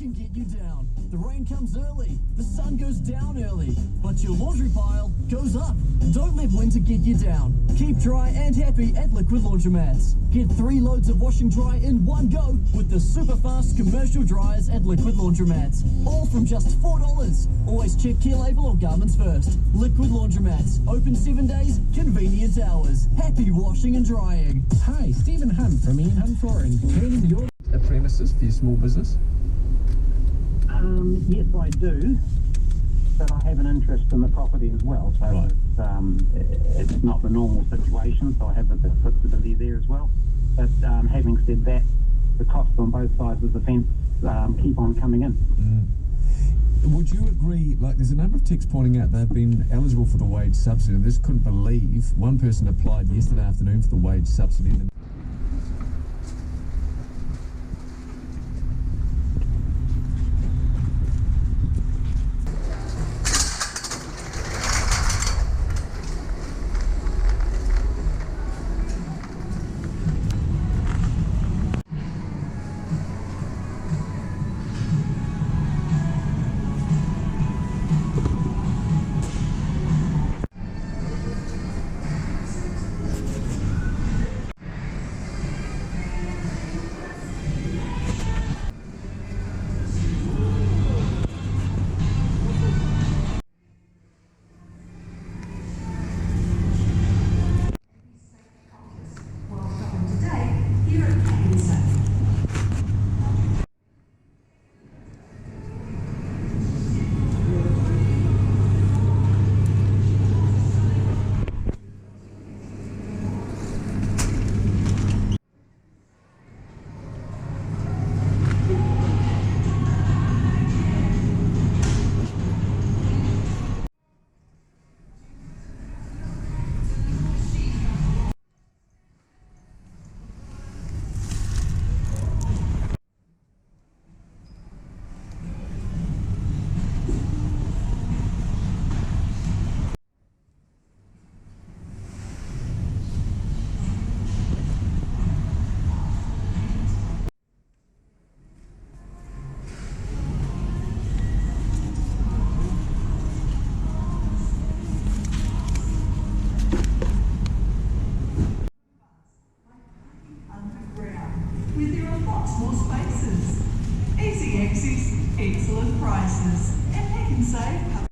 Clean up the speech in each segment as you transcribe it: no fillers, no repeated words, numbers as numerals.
can get you down. The rain comes early, the sun goes down early, but your laundry pile goes up. Don't let winter get you down. Keep dry and happy at Liquid Laundromats. Get 3 loads of washing dry in one go with the super fast commercial dryers at Liquid Laundromats. All from just $4. Always check care label or garments first. Liquid Laundromats. Open 7 days, convenient hours. Happy washing and drying. Hi, Stephen Hunt from Ian Hunt Flooring. Turning your premises for your small business? Yes, I do, but I have an interest in the property as well, so right. It's not the normal situation, so I have a bit of flexibility there as well. But having said that, the costs on both sides of the fence keep on coming in. Would you agree, like there's a number of texts pointing out they've been eligible for the wage subsidy, and just couldn't believe one person applied yesterday afternoon for the wage subsidy. And with there are lots more spaces, easy access, excellent prices, and Pack and Save.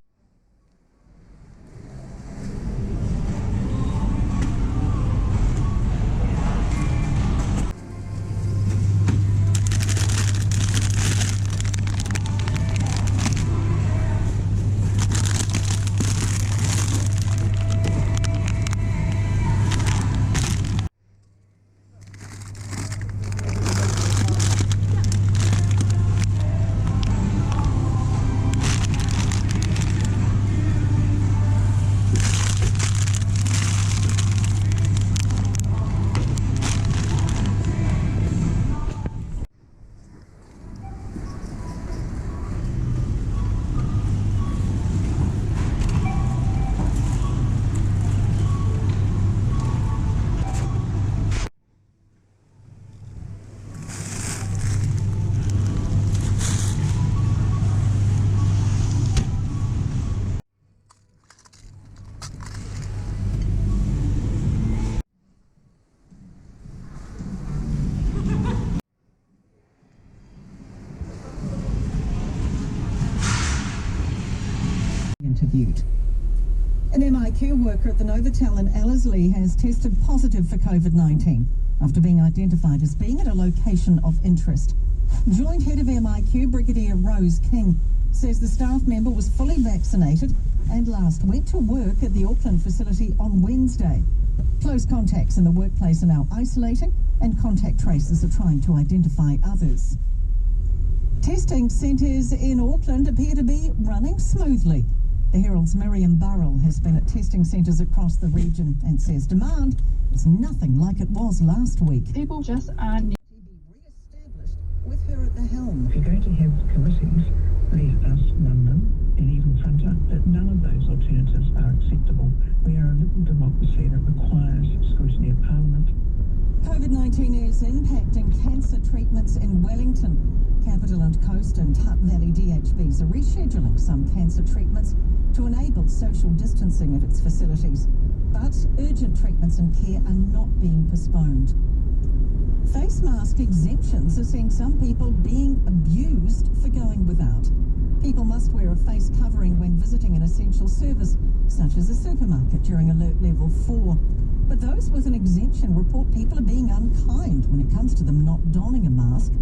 Interviewed. An MIQ worker at the Novotel in Ellerslie has tested positive for COVID-19 after being identified as being at a location of interest. Joint head of MIQ, Brigadier Rose King, says the staff member was fully vaccinated and last went to work at the Auckland facility on Wednesday. Close contacts in the workplace are now isolating and contact tracers are trying to identify others. Testing centres in Auckland appear to be running smoothly. The Herald's Miriam Burrell has been at testing centres across the region and says demand is nothing like it was last week. People just aren't. To be re-established with her at the helm. If you're going to have committees, let us run them and even Fronter, that none of those alternatives are acceptable. We are a liberal democracy that requires scrutiny of Parliament. COVID-19 is impacting cancer treatments in Wellington. Capital and Coast and Hutt Valley DHBs are rescheduling some cancer treatments to enable social distancing at its facilities. But urgent treatments and care are not being postponed. Face mask exemptions are seeing some people being abused for going without. People must wear a face covering when visiting an essential service, such as a supermarket during alert level 4. But those with an exemption report people are being unkind when it comes to them not donning a mask.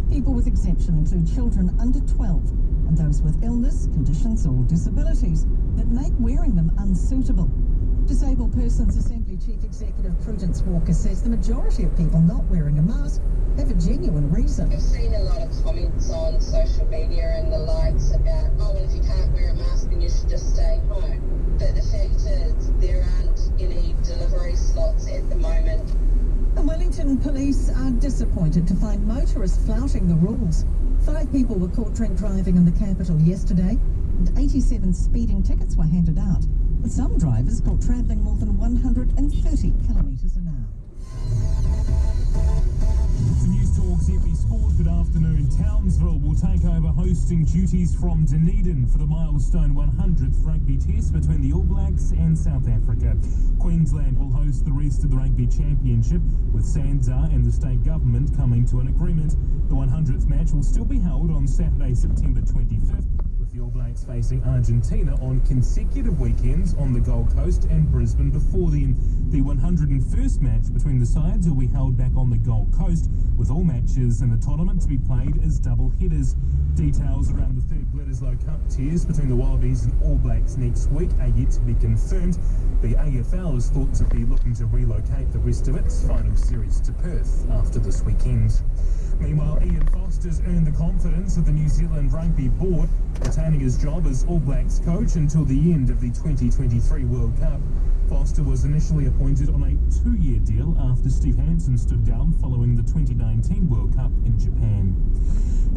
People with exemption include children under 12 and those with illness, conditions or disabilities that make wearing them unsuitable. Disabled Persons Assembly Chief Executive Prudence Walker says the majority of people not wearing a mask have a genuine reason. I've seen a lot of comments on social media and the likes about, oh, well, if you can't wear a mask, then you should just stay home. But the fact is, there aren't any delivery slots at the moment. And Wellington police are disappointed to find motorists flouting the rules. 5 people were caught drink driving in the capital yesterday, and 87 speeding tickets were handed out. With some drivers caught travelling more than 130 kilometres an hour. To News Talk's Epi Sport, good afternoon. Townsville will take over hosting duties from Dunedin for the milestone 100th rugby test between the All Blacks and South Africa. Queensland will host the rest of the rugby championship, with SANZAAR and the state government coming to an agreement. The 100th match will still be held on Saturday, September 25th, with the All Blacks facing Argentina on consecutive weekends on the Gold Coast and Brisbane before then. The 101st match between the sides will be held back on the Gold Coast, with all matches in the tournament to be played as double headers. Details around the third Bledisloe Cup tiers between the Wallabies and All Blacks next week are yet to be confirmed. The AFL is thought to be looking to relocate the rest of its final series to Perth after this weekend. Meanwhile, Ian Foster's earned the confidence of the New Zealand Rugby Board, retaining his job as All Blacks coach until the end of the 2023 World Cup. Foster was initially appointed on a 2-year deal after Steve Hansen stood down following the 2019 World Cup in Japan.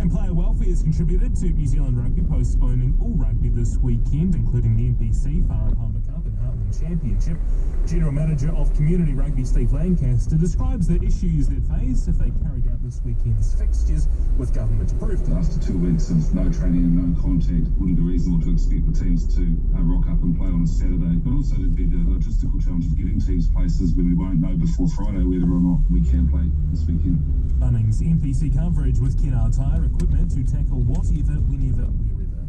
And player welfare has contributed to New Zealand Rugby postponing all rugby this weekend, including the NPC, Farah Palmer Cup and Heartland Championship. General Manager of Community Rugby Steve Lancaster describes the issues they face if they carried out this weekend's fixtures with government approval. After 2 weeks of no training and no contact, wouldn't be reasonable to expect the teams to rock up and play on a Saturday. But also there'd be the logistical challenge of getting teams places when we won't know before Friday whether or not we can play this weekend. Bunnings NPC coverage with Kenard Tyre equipment to tackle whatever, whenever, wherever.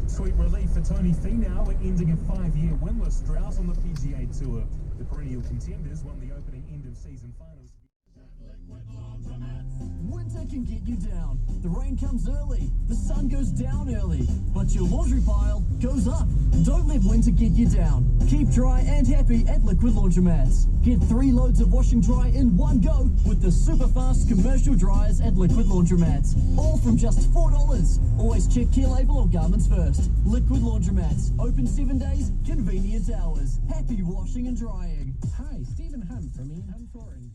Sweet relief for Tony Finau, ending a 5-year winless drought on the PGA Tour. The perennial contenders won the opening end-of-season finals. Winter can get you down. The rain comes early, the sun goes down early, but your laundry pile goes up. Don't let winter get you down. Keep dry and happy at Liquid Laundromats. Get 3 loads of washing dry in one go with the super fast commercial dryers at Liquid Laundromats. All from just $4. Always check care label or garments first. Liquid Laundromats. Open 7 days, convenient hours. Happy washing and drying. Hi, Stephen Hunt from Ian Hunt Flooring.